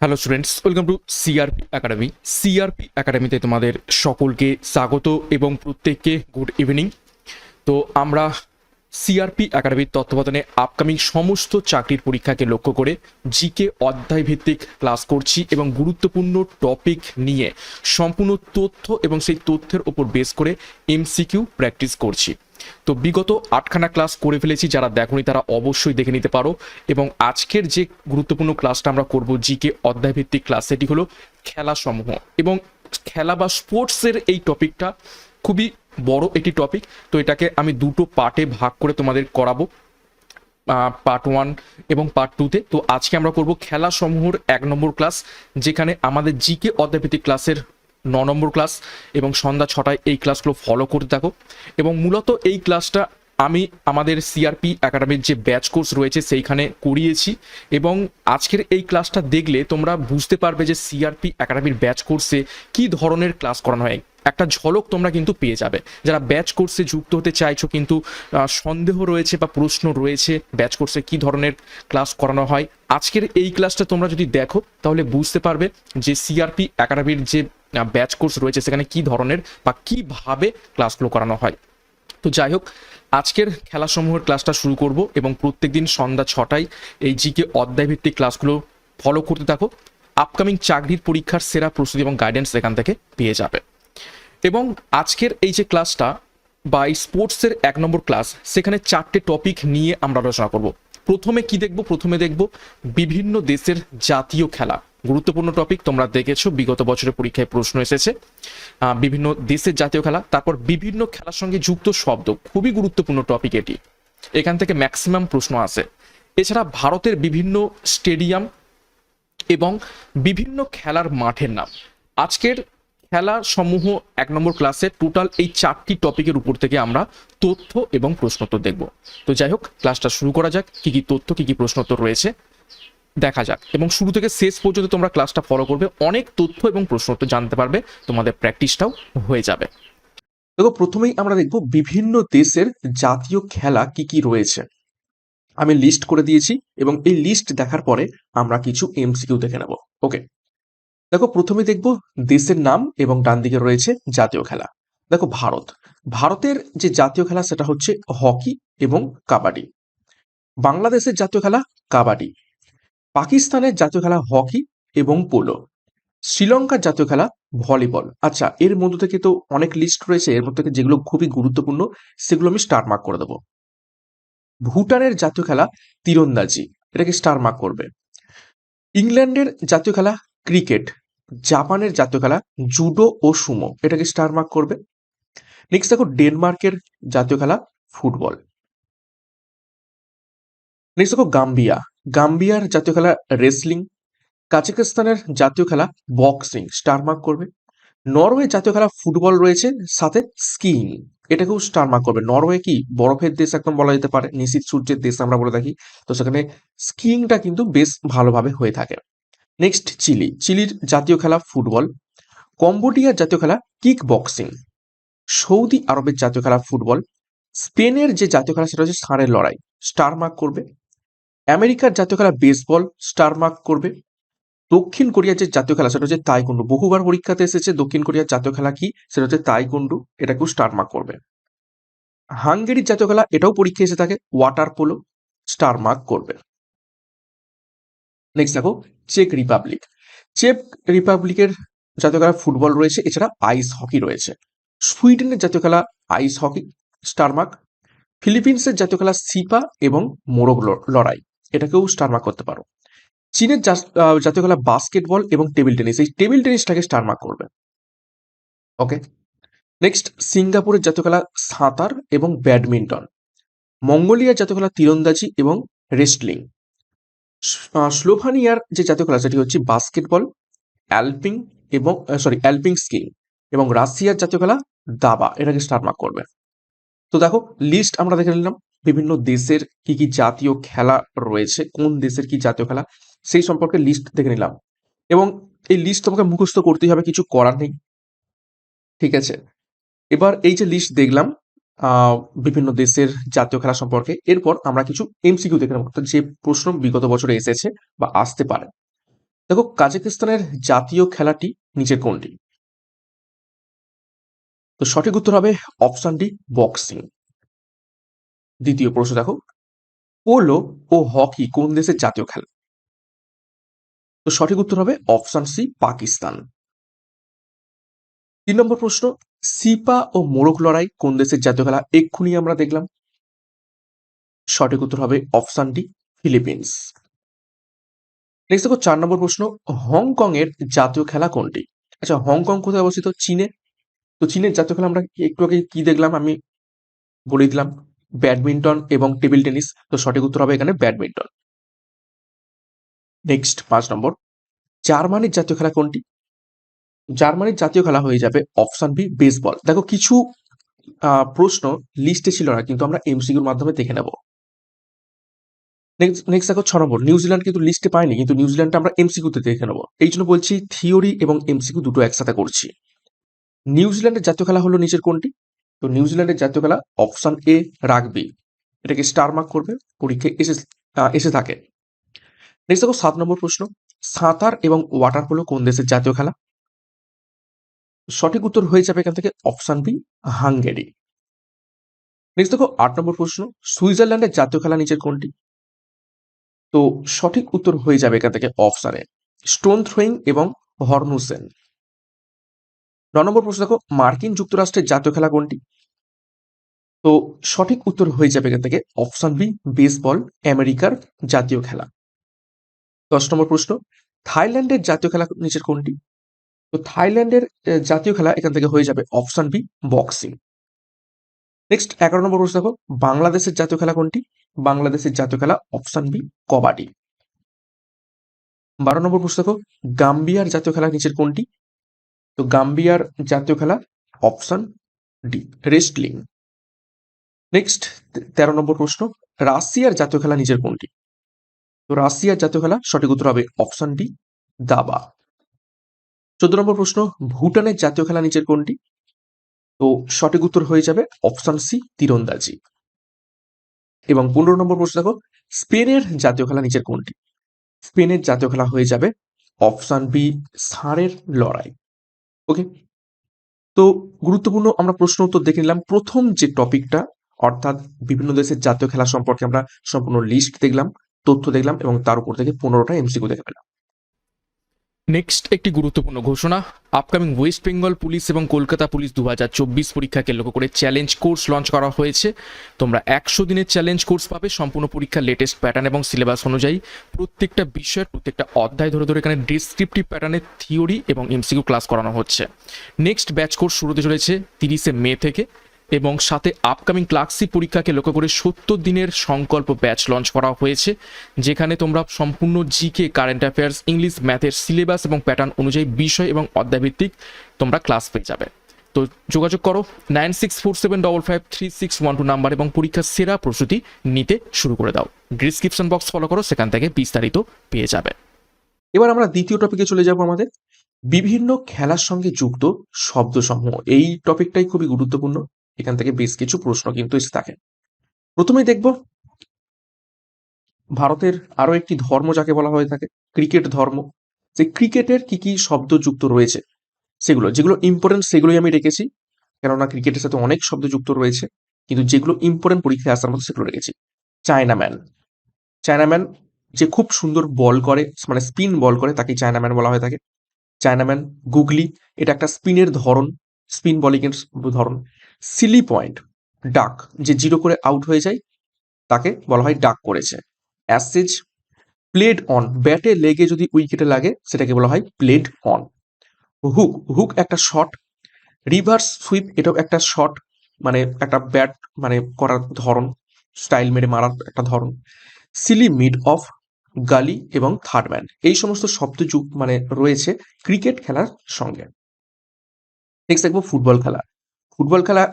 Hello students, welcome to CRP academy. CRP একাডেমিতে তোমাদের সকলকে স্বাগত এবং প্রত্যেককে গুড ইভিনিং। তো আমরা সিআরপি একাডেমির তত্ত্বাবধানে আপকামিং সমস্ত চাকরির পরীক্ষাকে লক্ষ্য করে জিকে অধ্যায় ভিত্তিক ক্লাস করছি এবং গুরুত্বপূর্ণ টপিক নিয়ে সম্পূর্ণ তথ্য এবং সেই তথ্যের ওপর বেস করে এমসিকিউ প্র্যাকটিস করছি। তো বিগত 8খানা ক্লাস করে ফেলেছি, যারা দেখোনি তারা অবশ্যই দেখে নিতে পারো। এবং আজকের যে গুরুত্বপূর্ণ ক্লাসটা আমরা করব জিকে অধ্যায় ভিত্তিক ক্লাস, সেটি হলো খেলাসমূহ। এবং খেলা বা স্পোর্টসের এই টপিকটা খুবই বড় একটি টপিক। তো এটাকে আমি দুটো পার্টে ভাগ করে তোমাদের করাবো, পার্ট 1 এবং পার্ট 2তে। তো আজকে আমরা করব খেলা সমূহের 1 নম্বর ক্লাস, যেখানে আমাদের জিকে অধ্যায়ভিত্তিক ক্লাসের 9 নম্বর ক্লাস, এবং সন্ধ্যা 6টায় এই ক্লাসগুলো ফলো করতে থাকো। এবং মূলত এই ক্লাসটা আমি আমাদের সিআরপি একাডেমির যে ব্যাচ কোর্স রয়েছে সেইখানে করিয়েছি। এবং আজকের এই ক্লাসটা দেখলে তোমরা বুঝতে পারবে যে সিআরপি একাডেমির ব্যাচ কোর্সে কী ধরনের ক্লাস করানো হয়। একটা ঝলক তোমরা কিন্তু পেয়ে যাবে। যারা ব্যাচ কোর্সে যুক্ত হতে চাইছো কিন্তু সন্দেহ রয়েছে বা প্রশ্ন রয়েছে ব্যাচ কোর্সে কী ধরনের ক্লাস করানো হয়, আজকের এই ক্লাসটা তোমরা যদি দেখো তাহলে বুঝতে পারবে যে সিআরপি একাডেমির যে ব্যাচ কোর্স রয়েছে সেখানে কী ধরনের বা কীভাবে ক্লাসগুলো করানো হয়। তো যাই হোক, আজকের খেলাসমূহের ক্লাসটা শুরু করব এবং প্রত্যেকদিন সন্ধ্যা 6টায় এই জিকে অধ্যায়ভিত্তিক ক্লাসগুলো ফলো করতে থাকো। আপকামিং চাকরির পরীক্ষার সেরা প্রস্তুতি এবং গাইডেন্স এখান থেকে পেয়ে যাবে। এবং আজকের এই যে ক্লাসটা বা এই স্পোর্টসের 1 নম্বর ক্লাস, সেখানে 4টে টপিক নিয়ে আমরা আলোচনা করব। প্রথমে কি দেখব? প্রথমে দেখব বিভিন্ন দেশের জাতীয় খেলা। গুরুত্বপূর্ণ টপিক, তোমরা দেখেছো বিগত বছরের পরীক্ষায় প্রশ্ন এসেছে বিভিন্ন দেশের জাতীয় খেলা। তারপর বিভিন্ন খেলার সঙ্গে যুক্ত শব্দ, খুবই গুরুত্বপূর্ণ টপিক এটি, এখান থেকে ম্যাক্সিমাম প্রশ্ন আসে। এছাড়া ভারতের বিভিন্ন স্টেডিয়াম এবং বিভিন্ন খেলার মাঠের নাম। আজকের খেলা সমূহ 1 নম্বর ক্লাসে টোটাল এই 4টি টপিকের উপর থেকে আমরা তথ্য এবং প্রশ্নোত্তর দেখব। তো যাই হোক, ক্লাসটা শুরু করা যাক। কি কি তথ্য, কি কি প্রশ্নোত্তর রয়েছে দেখা যাক। এবং শুরু থেকে শেষ পর্যন্ত তোমরা ক্লাসটা ফলো করবে, অনেক তথ্য এবং প্রশ্নোত্তর জানতে পারবে, তোমাদের প্র্যাকটিসটাও হয়ে যাবে। দেখো, প্রথমেই আমরা দেখব বিভিন্ন দেশের জাতীয় খেলা কি কি রয়েছে। আমি লিস্ট করে দিয়েছি এবং এই লিস্ট দেখার পরে আমরা কিছু এমসিকিউ দেখে নেব। ওকে, দেখো প্রথমে দেখব দেশের নাম এবং ডান দিকে রয়েছে জাতীয় খেলা। দেখো ভারতের যে জাতীয় খেলা সেটা হচ্ছে হকি এবং কাবাডি। বাংলাদেশের জাতীয় খেলা কাবাডি। পাকিস্তানের জাতীয় খেলা হকি এবং পোলো। শ্রীলঙ্কার জাতীয় খেলা ভলিবল। আচ্ছা, এর মধ্যে থেকে তো অনেক লিস্ট রয়েছে, এর মধ্যে থেকে যেগুলো খুবই গুরুত্বপূর্ণ সেগুলো আমি স্টার মার্ক করে দেবো। ভুটানের জাতীয় খেলা তীরন্দাজি, এটাকে স্টার মার্ক করবে। ইংল্যান্ডের জাতীয় খেলা ক্রিকেট। জাপানের জাতীয় খেলা জুডো ও সুমো, এটাকে স্টার মার্ক করবে। নেক্সট দেখো ডেনমার্কের জাতীয় খেলা ফুটবল। নেক্সট দেখো গাম্বিয়ার জাতীয় খেলা রেসলিং। কাজাখস্তানের জাতীয় খেলা বক্সিং, স্টার মার্ক করবে। নরওয়ে জাতীয় খেলা ফুটবল রয়েছে, সাথে স্কিইং, এটাকেও স্টার মার্ক করবে। নরওয়ে কি বরফের দেশ একদম বলা যেতে পারে, নিশীথ সূর্যের দেশ আমরা বলে থাকি, তো সেখানে স্কিইংটা কিন্তু বেশ ভালোভাবে হয়ে থাকে। নেক্সট চিলির জাতীয় খেলা ফুটবল। কম্বোডিয়ার জাতীয় খেলা কিক বক্সিং। সৌদি আরবের জাতীয় খেলা ফুটবল। স্পেনের যে জাতীয় খেলা সেটা হচ্ছে ষাঁড়ের লড়াই, স্টার মার্ক করবে। আমেরিকার জাতীয় খেলা বেসবল, স্টার মার্ক করবে। দক্ষিণ কোরিয়ার যে জাতীয় খেলা সেটা হচ্ছে তাইকুন্ডু, বহুবার পরীক্ষাতে এসেছে দক্ষিণ কোরিয়ার জাতীয় খেলা কি, সেটা হচ্ছে তাইকুন্ডু, এটাকেও স্টার মার্ক করবে। হাঙ্গেরির জাতীয় খেলা, এটাও পরীক্ষা এসে থাকে, ওয়াটার পোলো, স্টার মার্ক করবে। নেক্সট দেখো চেক রিপাবলিকের জাতীয় খেলা ফুটবল রয়েছে, এছাড়া আইস হকি রয়েছে। সুইডেনের জাতীয় খেলা আইস হকি, স্টার মার্ক। ফিলিপিন্সের জাতীয় খেলা সিপা এবং মোরগ লড়াই, এটাকেও স্টার মার্ক করতে পারো। চীনের জাতীয় খেলা বাস্কেটবল এবং টেবিল টেনিস, এই টেবিল টেনিসটাকে স্টার মার্ক করবে। ওকে, নেক্সট সিঙ্গাপুরের জাতীয় খেলা সাঁতার এবং ব্যাডমিন্টন। মঙ্গোলিয়ার জাতীয় খেলা তীরন্দাজি এবং রেসলিং। স্লোভানিয়ার যে জাতীয় খেলা সেটি হচ্ছে বাস্কেটবল, অ্যালপিং এবং অ্যালপিং স্কিং। এবং রাশিয়ার জাতীয় খেলা দাবা, এটাকে স্টার মার্ক করবে। তো দেখো, লিস্ট আমরা দেখে নিলাম বিভিন্ন দেশের কি কি জাতীয় খেলা রয়েছে, কোন দেশের কি জাতীয় খেলা সেই সম্পর্কে লিস্ট দেখে নিলাম। এবং এই লিস্ট তোমাকে মুখস্থ করতেই হবে, কিছু করার নেই, ঠিক আছে। এবার এই যে লিস্ট দেখলাম বিভিন্ন দেশের জাতীয় খেলা সম্পর্কে, এরপর আমরা কিছু এমসিকিউ দেখে নেব, অর্থাৎ যে প্রশ্ন বিগত বছরে এসেছে বা আসতে পারে। দেখো কাজাকিস্তানের জাতীয় খেলাটি নিচের কোনটি? তো সঠিক উত্তর হবে অপশন ডি বক্সিং। দ্বিতীয় প্রশ্ন দেখো, পোলো ও হকি কোন দেশের জাতীয় খেলা? তো সঠিক উত্তর হবে অপশন সি পাকিস্তান। ৩ নম্বর প্রশ্ন, সিপা ও মোরগ লড়াই কোন দেশের জাতীয় খেলা? এক্ষুনি আমরা দেখলাম। সঠিক উত্তর হবে অপশন ডি ফিলিপিন্স। নেক্সট দেখো ৪ নম্বর প্রশ্ন, হংকং এর জাতীয় খেলা কোনটি? আচ্ছা, হংকং কোথায় অবস্থিত? চীনে। তো চীনের জাতীয় খেলা আমরা একটু আগে কি দেখলাম আমি বলে দিলাম, ব্যাডমিন্টন এবং টেবিল টেনিস। তো সঠিক উত্তর হবে এখানে ব্যাডমিন্টন। নেক্সট ৫ নম্বর, জার্মানির জাতীয় খেলা কোনটি? জার্মানির জাতীয় খেলা হয়ে যাবে অপশন বি বেসবল। দেখো কিছু প্রশ্ন লিস্টে ছিল না, কিন্তু আমরা এমসিকিউর মাধ্যমে দেখে নেব। নেক্সট দেখো ৬ নম্বর, নিউজিল্যান্ড কিন্তু লিস্টে পাইনি, কিন্তু নিউজিল্যান্ডটা আমরা এমসিকিউতে দেখে নেব। এই জন্য বলছি থিওরি এবং এমসিকিউ দুটো একসাথে করছি। নিউজিল্যান্ডের জাতীয় খেলা হলো নিচের কোনটি? তো নিউজিল্যান্ডের জাতীয় খেলা অপশন এ রাগবি। এটাকে স্টার মার্ক করবে, পরীক্ষায় এসে থাকে। নেক্সট দেখো ৭ নম্বর প্রশ্ন, সাঁতার এবং ওয়াটার পোলো কোন দেশের জাতীয় খেলা? সঠিক উত্তর হয়ে যাবে এখান থেকে অপশন বি হাঙ্গেরি। নেক্সট দেখো ৮ নম্বর প্রশ্ন, সুইজারল্যান্ডের জাতীয় খেলা নিচের কোনটি? তো সঠিক উত্তর হয়ে যাবে এখান থেকে অপশন এ স্টোন থ্রোয়িং এবং হর্নুসেন। ৯ নম্বর প্রশ্ন দেখো, মার্কিন যুক্তরাষ্ট্রের জাতীয় খেলা কোনটি? তো সঠিক উত্তর হয়ে যাবে এখান থেকে অপশন বি বেসবল, আমেরিকার জাতীয় খেলা। ১০ নম্বর প্রশ্ন, থাইল্যান্ডের জাতীয় খেলা নিচের কোনটি? তো থাইল্যান্ডের জাতীয় খেলা এখান থেকে হয়ে যাবে অপশন বি বক্সিং। নেক্সট ১১ নম্বর প্রশ্ন দেখো, বাংলাদেশের জাতীয় খেলা কোনটি? বাংলাদেশের জাতীয় খেলা অপশন বি কবাডি। ১২ নম্বর প্রশ্ন দেখো, গাম্বিয়ার জাতীয় খেলা নিচের কোনটি? তো গাম্বিয়ার জাতীয় খেলা অপশন ডি রেসলিং। নেক্সট ১৩ নম্বর প্রশ্ন, রাশিয়ার জাতীয় খেলা নিচের কোনটি? তো রাশিয়ার জাতীয় খেলা সঠিক উত্তর হবে অপশন ডি দাবা। ১৪ নম্বর প্রশ্ন, ভুটানের জাতীয় খেলা নিচের কোনটি? তো সঠিক উত্তর হয়ে যাবে অপশন সি তীরন্দাজি। এবং ১৫ নম্বর প্রশ্ন দেখো, স্পেনের জাতীয় খেলা নিচের কোনটি? স্পেনের জাতীয় খেলা হয়ে যাবে অপশন বি ষাঁড়ের লড়াই। ওকে, তো গুরুত্বপূর্ণ আমরা প্রশ্ন উত্তর দেখে নিলাম। প্রথম যে টপিকটা, অর্থাৎ বিভিন্ন দেশের জাতীয় খেলা সম্পর্কে আমরা সম্পূর্ণ লিস্ট দেখলাম, তথ্য দেখলাম, এবং তার উপর থেকে ১৫টা এমসিকিউ দেখে পেলাম। নেক্সট একটি গুরুত্বপূর্ণ ঘোষণা, আপকামিং ওয়েস্ট বেঙ্গল পুলিশ এবং কলকাতা পুলিশ ২০২৪ পরীক্ষাকে লক্ষ্য করে চ্যালেঞ্জ কোর্স লঞ্চ করা হয়েছে। তোমরা ১০০ দিনের চ্যালেঞ্জ কোর্স পাবে, সম্পূর্ণ পরীক্ষার লেটেস্ট প্যাটার্ন এবং সিলেবাস অনুযায়ী। প্রত্যেকটা বিষয়ের প্রত্যেকটা অধ্যায় ধরে ধরে এখানে ডিসক্রিপটিভ প্যাটার্নের থিওরি এবং এমসিকিউ ক্লাস করানো হচ্ছে। নেক্সট ব্যাচ কোর্স শুরু হতে চলেছে ৩০শে মে থেকে, এবং সাথে আপকামিং ক্লার্কশিপ পরীক্ষাকে লক্ষ্য করে ৭০ দিনের সংকল্প ব্যাচ লঞ্চ করা হয়েছে, যেখানে তোমরা সম্পূর্ণ জিকে, কারেন্ট অ্যাফেয়ার্স, ইংলিশ, ম্যাথের সিলেবাস এবং প্যাটার্ন অনুযায়ী বিষয় এবং অধ্যায়ভিত্তিক তোমরা ক্লাস পেয়ে যাবে। তো যোগাযোগ করো 9647553612 নাম্বার এবং পরীক্ষার সেরা প্রস্তুতি নিতে শুরু করে দাও। ডিসক্রিপশন বক্স ফলো করো, সেখান থেকে বিস্তারিত পেয়ে যাবে। এবার আমরা দ্বিতীয় টপিকে চলে যাব, আমাদের বিভিন্ন খেলার সঙ্গে যুক্ত শব্দসমূহ। এই টপিকটাই খুবই গুরুত্বপূর্ণ, এখান থেকে বেশ কিছু প্রশ্ন কিন্তু এসে থাকে। প্রথমেই দেখব ভারতের আরো একটি ধর্ম যাকে বলা হয়ে থাকে ক্রিকেট ধর্ম। যে ক্রিকেটের কি কি শব্দ যুক্ত রয়েছে সেগুলো, যেগুলো ইম্পর্টেন্ট সেগুলোই আমি রেখেছি, কেননা ক্রিকেটের সাথে অনেক শব্দ যুক্ত রয়েছে, কিন্তু যেগুলো ইম্পর্টেন্ট পরীক্ষায় আসার মতো সেগুলো রেখেছি। চায়নাম্যান, চায়নাম্যান যে খুব সুন্দর বল করে, মানে স্পিন বল করে, তাকে চায়নাম্যান বলা হয়ে থাকে। চায়নাম্যান। গুগলি, এটা একটা স্পিনের ধরন, স্পিন বোলিং এর ধরন। সিলি পয়েন্ট, ডাক, যে জিরো করে আউট হয়ে যায় তাকে বলা হয় ডাক করেছে। অ্যাসেজ, প্লেড অন, ব্যাটে লেগে যদি উইকেটে লাগে সেটাকে বলা হয় প্লেড অন। হুক, হুক একটা শট। রিভার্স সুইপ, এটাও একটা শট, মানে একটা ব্যাট মানে করার ধরন, স্টাইল মেরে মারার একটা ধরন। সিলি মিড অফ, গালি এবং থার্ড ম্যান, এই সমস্ত শব্দ মানে রয়েছে ক্রিকেট খেলার সঙ্গে। নেক্সট দেখবো ফুটবল খেলা। ফুটবল খেলা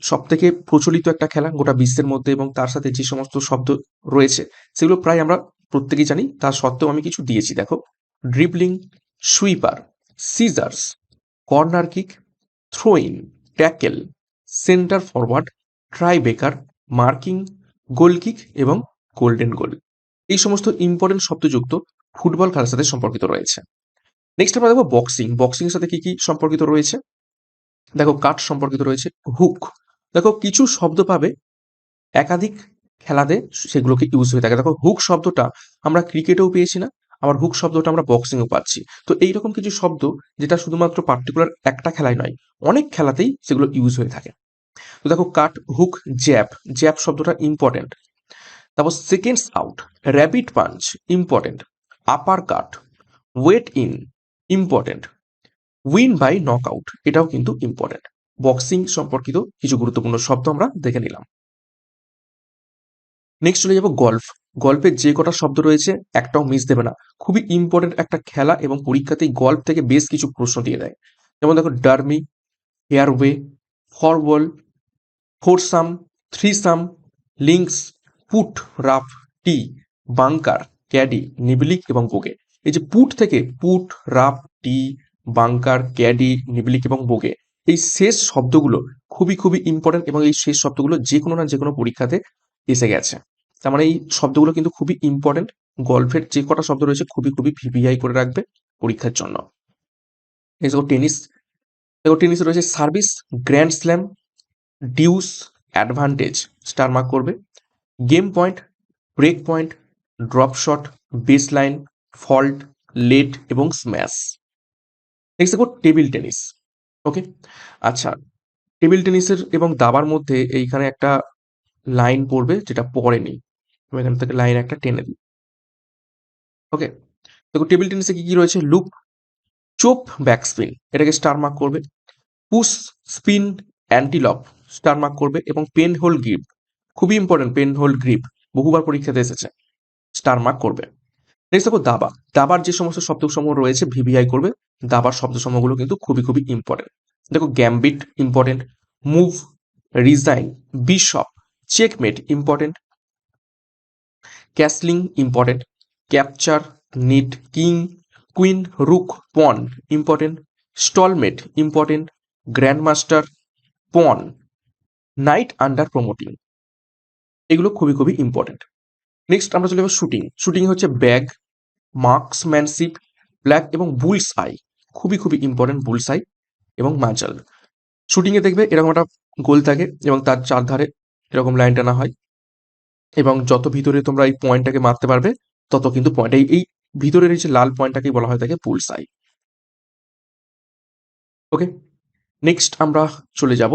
সব থেকে প্রচলিত একটা খেলা গোটা বিশ্বের মধ্যে, এবং তার সাথে যে সমস্ত শব্দ রয়েছে সেগুলো প্রায় আমরা প্রত্যেকেই জানি, তার সত্ত্বেও আমি কিছু দিয়েছি। দেখো, dribbling, sweeper, scissors, corner kick, throw in, tackle, centre forward, tiebreaker, marking, goal kick এবং গোল্ডেন গোল। এই সমস্ত ইম্পর্টেন্ট শব্দযুক্ত ফুটবল খেলার সাথে সম্পর্কিত রয়েছে। নেক্সট আমরা দেখবো বক্সিং। বক্সিং এর সাথে কি কি সম্পর্কিত রয়েছে? দেখো কাট সম্পর্কিত রয়েছে, হুক। দেখো কিছু শব্দ পাবে একাধিক খেলাতে সেগুলোকে ইউজ হয়ে থাকে। দেখো হুক শব্দটা আমরা ক্রিকেটেও পেয়েছি না, আবার হুক শব্দটা আমরা বক্সিংও পাচ্ছি। তো এইরকম কিছু শব্দ যেটা শুধুমাত্র পার্টিকুলার একটা খেলায় নয়, অনেক খেলাতেই সেগুলো ইউজ হয়ে থাকে। তো দেখো কাট, হুক, জ্যাব। জ্যাব শব্দটা ইম্পর্টেন্ট। তারপর seconds out, rabbit punch important, uppercut, weigh in important, win by knock out এটাও কিন্তু ইম্পর্টেন্ট। বক্সিং সম্পর্কিত কিছু গুরুত্বপূর্ণ শব্দ আমরা দেখে নিলাম। নেক্সট চলে যাবো গল্ফ। গল্ফের যে কটা শব্দ রয়েছে একটাও মিস দেবে না, খুবই ইম্পর্টেন্ট একটা খেলা এবং পরীক্ষাতেই গল্ফ থেকে বেশ কিছু প্রশ্ন দিয়ে দেয়। যেমন দেখো ডার্মি, ফেয়ারওয়ে, ফরওয়াল, foursome, threesome, links, putt, rough, tee, bunker, caddie, niblick এবং বোগে। এই যে পুট থেকে putt, rough, tee, bunker, caddie, niblick এবং বোগে, এই শেষ শব্দগুলো খুবই খুবই ইম্পর্টেন্ট এবং এই শেষ শব্দগুলো যে কোনো না যে কোনো পরীক্ষাতে এসে গেছে। তার মানে এই শব্দগুলো কিন্তু খুবই ইম্পর্টেন্ট। গল্ফের যে কটা শব্দ রয়েছে খুবই খুবই ভিভিআই করে রাখবে পরীক্ষার জন্য। দেখো টেনিস। দেখো টেনিসে রয়েছে service, grand slam, deuce, advantage, star mark করবে, game point, break point, drop shot, baseline, fault, let এবং স্ম্যাশ। নেক্সট দেখো টেবিল টেনিস। ওকে, আচ্ছা, টেবিল টেনিসের এবং দাবার মধ্যে এইখানে একটা লাইন পড়বে যেটা পড়েনি, আমি এখান থেকে লাইন একটা টেনে দিই। ওকে, দেখো টেবিল টেনিসে কি কি রয়েছে? লুপ, চোপ, ব্যাকস্পিন, এটাকে স্টার মার্ক করবে, push, spin, antelope, star mark করবে এবং পেন হোল গ্রিপ, খুবই ইম্পর্টেন্ট, পেন হোল গ্রিপ বহুবার পরীক্ষাতে এসেছে, স্টার মার্ক করবে। নেক্সট দেখো দাবা। দাবার যে সমস্ত শব্দসমূহ রয়েছে ভিভিআই করবে। দাবার শব্দসমূহগুলো কিন্তু খুবই খুবই ইম্পর্টেন্ট। দেখো gambit important, move, resign, bishop, checkmate important, castling important, capture, নিট, king, queen, rook, pawn important, stalemate important, grandmaster, pawn, knight under promoting, এগুলো খুবই খুবই ইম্পর্টেন্ট। নেক্সট আমরা চলে যাবো শুটিং। শুটিং হচ্ছে ব্যাগ, মার্কসম্যানশিপ, ব্ল্যাক এবং বুলস আই, খুবই খুবই ইম্পর্টেন্ট বুলস আই এবং মাজাল। শুটিংয়ে দেখবে এরকম একটা গোল থাকে এবং তার চারধারে এরকম লাইন টানা হয় এবং যত ভিতরে তোমরা এই পয়েন্টটাকে মারতে পারবে তত কিন্তু পয়েন্ট, এই ভিতরের এই যে লাল পয়েন্টটাকেই বলা হয় থাকে বুলস আই। ওকে, নেক্সট আমরা চলে যাব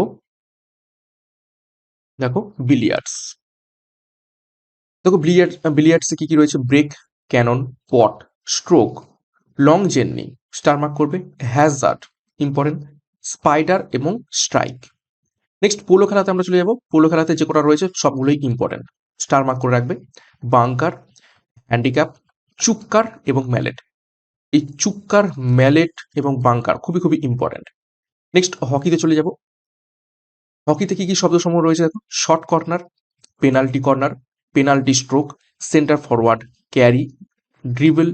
দেখো বিলিয়ার্ডস। দেখো বিলিয়ার্ডসে কি কি রয়েছে? ব্রেক, ক্যানন, পট, স্ট্রোক, লং জেন্নি, স্টার মার্ক করবে, হ্যাজার্ড ইম্পর্টেন্ট, স্পাইডার এবং স্ট্রাইক। নেক্সট পোলো খেলাতে আমরা চলে যাব। পোলো খেলাতে যে কটা রয়েছে সবগুলোই ইম্পর্টেন্ট, স্টার মার্ক করে রাখবে। বাংকার, হ্যান্ডিক্যাপ, চুক্কার এবং ম্যালেট। এই চুক্কার, ম্যালেট এবং বাংকার খুবই খুবই ইম্পর্টেন্ট। নেক্সট হকিতে চলে যাব। হকিতে কি কি শব্দ সমূহ রয়েছে দেখো? Short corner, penalty corner, penalty stroke, centre forward, carry, dribble,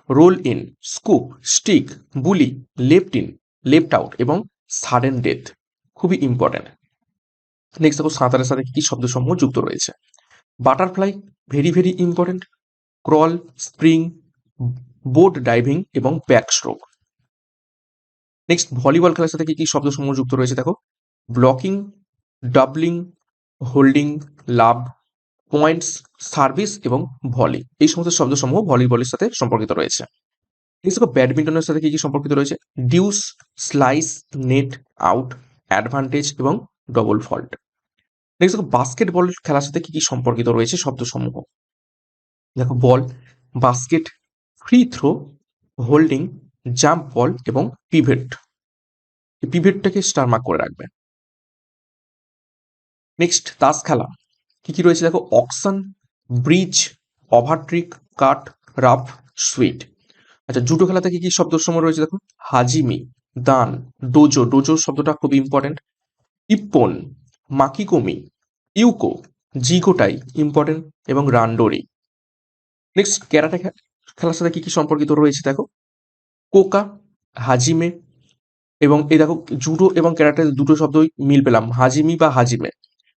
roll in, scoop, stick, bully, left in, left out এবং সাডেন ডেথ, খুবই ইম্পর্টেন্ট। নেক্সট দেখো সাঁতারের সাথে কি কি শব্দ সমূহ যুক্ত রয়েছে? Butterfly, very very important, crawl, spring, boat diving এবং ব্যাক স্ট্রোক। নেক্সট ভলিবল খেলার সাথে কি কি শব্দ সমূহ যুক্ত রয়েছে দেখো? Blocking, doubling, holding, love, points, service এবং ভলি, এই সমস্ত শব্দসমূহ ভলিবলের সাথে সম্পর্কিত রয়েছে। নেক্সট দেখো ব্যাডমিন্টনের সাথে কি কি সম্পর্কিত রয়েছে? Deuce, slice, net, out, advantage এবং ডবল ফল্ট। নেক্সট দেখো বাস্কেটবল খেলার সাথে কি কি সম্পর্কিত রয়েছে শব্দসমূহ? দেখো ball, basket, free throw, holding, jump ball এবং পিভেট। এই পিভেটটাকে স্টার মার্ক করে রাখবে। নেক্সট তাস খেলা কি কি রয়েছে দেখো? অকশন, ব্রিজ, ওভারট্রিক, কাট, রাফ, সুইট। আচ্ছা জুডো খেলাতে কি কি শব্দ সমূহ রয়েছে দেখো? হাজিমি, দান, ডোজো, ডোজো শব্দটা খুব ইম্পর্টেন্ট, ইপ্পন, মাকিকোমি, ইউকো, জিগোটাই ইম্পর্টেন্ট এবং রান্ডোরি। নেক্সট ক্যারাটে খেলার সাথে কি কি সম্পর্কিত রয়েছে দেখো? কোকা, হাজিমে এবং এই দেখো জুডো এবং ক্যারাটে দুটো শব্দই মিল পেলাম, হাজিমি বা হাজিমে,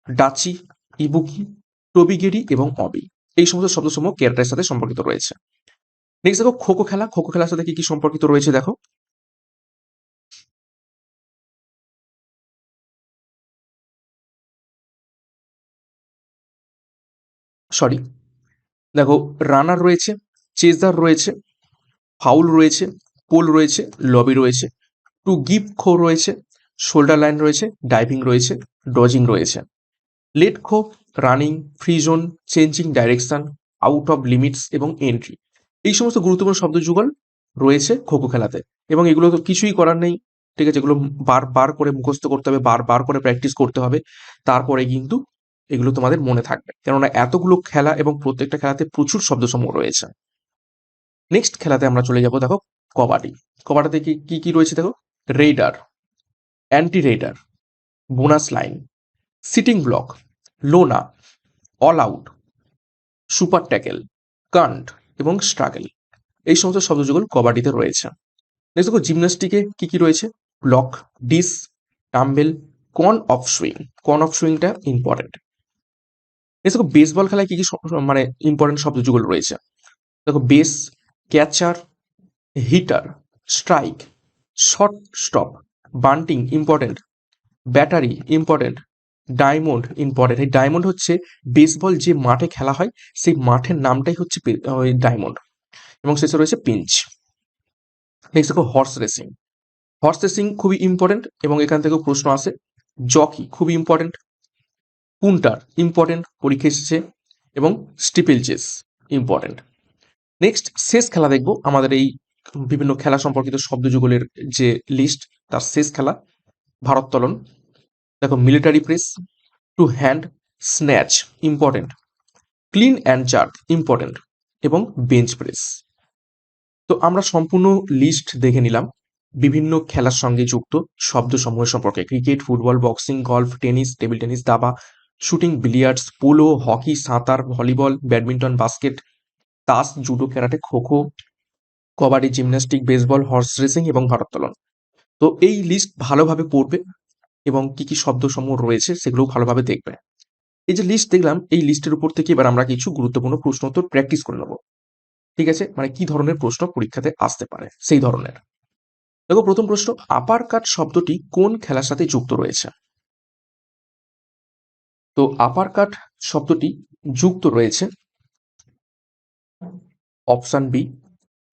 ডাচি, ইবুকি, টোবিগেরি এবং অবি, এই সমস্ত শব্দসমূহ ক্যারাটের সাথে সম্পর্কিত রয়েছে। নেক্সট দেখো খো খো খেলা। খো খো খেলার সাথে কি কি সম্পর্কিত রয়েছে দেখো। সরি, দেখো রানার রয়েছে, চেজার রয়েছে, ফাউল রয়েছে, পোল রয়েছে, লবি রয়েছে, টু গিভ খো রয়েছে, শোল্ডার লাইন রয়েছে, ডাইভিং রয়েছে, ডজিং রয়েছে। Late kho, running, free zone, changing direction, out of limits এবং এন্ট্রি, এই সমস্ত গুরুত্বপূর্ণ শব্দ যুগল রয়েছে খো খো খেলাতে। এবং এগুলো তো কিছুই করার নেই, ঠিক আছে, এগুলো বারবার করে মুখস্থ করতে হবে, বারবার করে প্র্যাকটিস করতে হবে, তারপরে কিন্তু এগুলো তোমাদের মনে থাকবে, কেননা এতগুলো খেলা এবং প্রত্যেকটা খেলাতে প্রচুর শব্দসমূহ রয়েছে। নেক্সট খেলাতে আমরা চলে যাব দেখো কবাডি। কবাডিতে কি কি কি রয়েছে দেখো। Raider, anti raider, bonus line, sitting block, lona, all out, super tackle, cant এবং স্ট্রাগল, এই সমস্ত শব্দযুগল কবাডিতে রয়েছে। নেক্সট দেখো জিমন্যাস্টিকে কি কি রয়েছে। Block, dish, tumble, con of swing. Con of সুইংটা ইম্পর্টেন্ট। নেক্সট দেখো বেসবল খেলায় কি কি মানে ইম্পর্টেন্ট শব্দযুগল রয়েছে দেখো। Base, catcher, hitter, strike, shortstop, bunting important, battery important, diamond important. এই ডায়মন্ড হচ্ছে বেসবল যে মাঠে খেলা হয় সেই মাঠের নামটাই হচ্ছে ওই ডায়মন্ড। এবং শেষে রয়েছে পিঞ্চ। নেক্সট দেখো হর্স রেসিং। হর্স রেসিং খুবই ইম্পর্টেন্ট এবং এখান থেকেও প্রশ্ন আসে। জকি খুবই ইম্পর্টেন্ট, পুন্টার ইম্পর্টেন্ট, পরীক্ষা এসেছে, এবং স্টিপল চেস ইম্পর্টেন্ট। নেক্সট শেষ খেলা দেখবো আমাদের এই বিভিন্ন খেলা সম্পর্কিত শব্দযুগলের যে লিস্ট, তার শেষ খেলা ভারোত্তোলন। দেখো military press, to hand, snatch important, clean and jerk important, এবং বেঞ্চ প্রেস। তো আমরা সম্পূর্ণ লিস্ট দেখে নিলাম বিভিন্ন খেলার সঙ্গে যুক্ত শব্দসমূহ সম্পর্কে। Cricket, football, boxing, golf, tennis, table tennis, দাবা, শুটিং, বিলিয়ার্ডস, পোলো, হকি, সাঁতার, ভলিবল, ব্যাডমিন্টন, বাস্কেট, তাস, judo, karate, kho kho, kabaddi, gymnastic, baseball, horse racing এবং ভারোত্তোলন। তো এই লিস্ট ভালোভাবে পড়বে এবং কি কি শব্দসমূহ রয়েছে সেগুলো ভালোভাবে দেখবে। এই যে লিস্ট দেখলাম, এই লিস্টের উপর থেকে এবার আমরা কিছু গুরুত্বপূর্ণ প্রশ্ন উত্তর প্র্যাকটিস করে নেবো, ঠিক আছে, মানে কি ধরনের প্রশ্ন পরীক্ষাতে আসতে পারে সেই ধরনের। দেখো প্রথম প্রশ্ন, আপার কাট শব্দটি কোন খেলার সাথে যুক্ত রয়েছে। তো আপার কাট শব্দটি যুক্ত রয়েছে অপশন বি,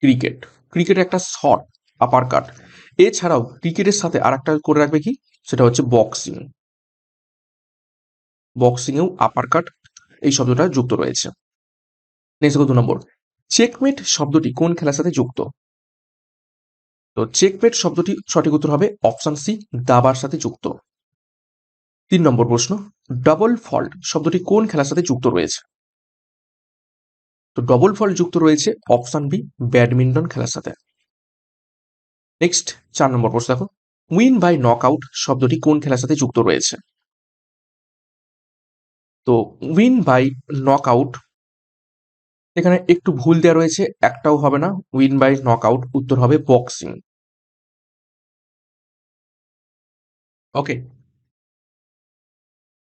ক্রিকেট। ক্রিকেট একটা শর্ট আপার কাট। এছাড়াও ক্রিকেটের সাথে আর একটা করে রাখবে কি, সেটা হচ্ছে বক্সিং। বক্সিংয়েও আপার কাট এই শব্দটা যুক্ত রয়েছে। নেক্সট দেখো 2 নম্বর, চেকমেট শব্দটি কোন খেলার সাথে যুক্ত। তো চেকমেট শব্দটি সঠিক উত্তর হবে অপশন সি, দাবার সাথে যুক্ত। 3 নম্বর প্রশ্ন, ডবল ফল্ট শব্দটি কোন খেলার সাথে যুক্ত রয়েছে। তো ডবল ফল্ট যুক্ত রয়েছে অপশন বি, ব্যাডমিন্টন খেলার সাথে। নেক্সট 4 নম্বর প্রশ্ন দেখো, উইন বাই নকআউট শব্দটি কোন খেলার সাথে যুক্ত রয়েছে। তো উইন বাই নকআউট, এখানে একটু ভুল দেওয়া রয়েছে, একটাও হবে না। উইন বাই নকআউট উত্তর হবে বক্সিং। ওকে।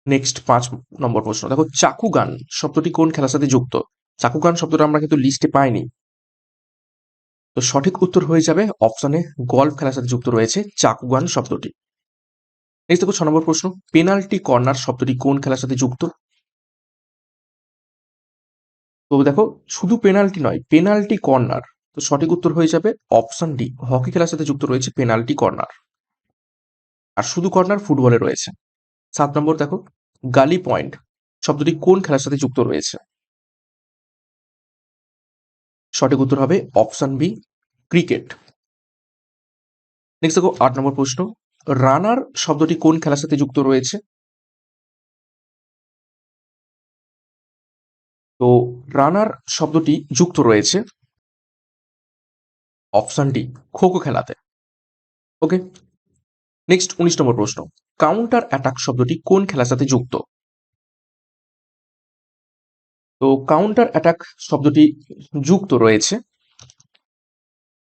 নেক্সট 5 নম্বর প্রশ্ন দেখো, চাকুগান শব্দটি কোন খেলার সাথে যুক্ত। চাকুগান শব্দটা আমরা কিন্তু লিস্টে পাইনি। তো সঠিক উত্তর হয়ে যাবে অপশনে গলফ খেলার সাথে যুক্ত রয়েছে চাকুগান শব্দটি। নেক্সট দেখো 6 নম্বর প্রশ্ন, পেনাল্টি কর্নার শব্দটি কোন খেলার সাথে যুক্ত। তো দেখো শুধু পেনাল্টি নয়, পেনাল্টি কর্নার। তো সঠিক উত্তর হয়ে যাবে অপশন ডি, হকি খেলার সাথে যুক্ত রয়েছে পেনাল্টি কর্নার। আর শুধু কর্নার ফুটবলে রয়েছে। 7 নম্বর দেখো, গালি পয়েন্ট শব্দটি কোন খেলার সাথে যুক্ত রয়েছে। সঠিক উত্তর হবে অপশন বি, ক্রিকেট। নেক্সট দেখো 8 নম্বর প্রশ্ন, রানার শব্দটি কোন খেলার সাথে যুক্ত রয়েছে। তো রানার শব্দটি যুক্ত রয়েছে অপশন ডি, খো খো খেলাতে। ওকে। নেক্সট 19 নম্বর প্রশ্ন, কাউন্টার অ্যাটাক শব্দটি কোন খেলার সাথে যুক্ত। তো কাউন্টার অ্যাটাক শব্দটি যুক্ত রয়েছে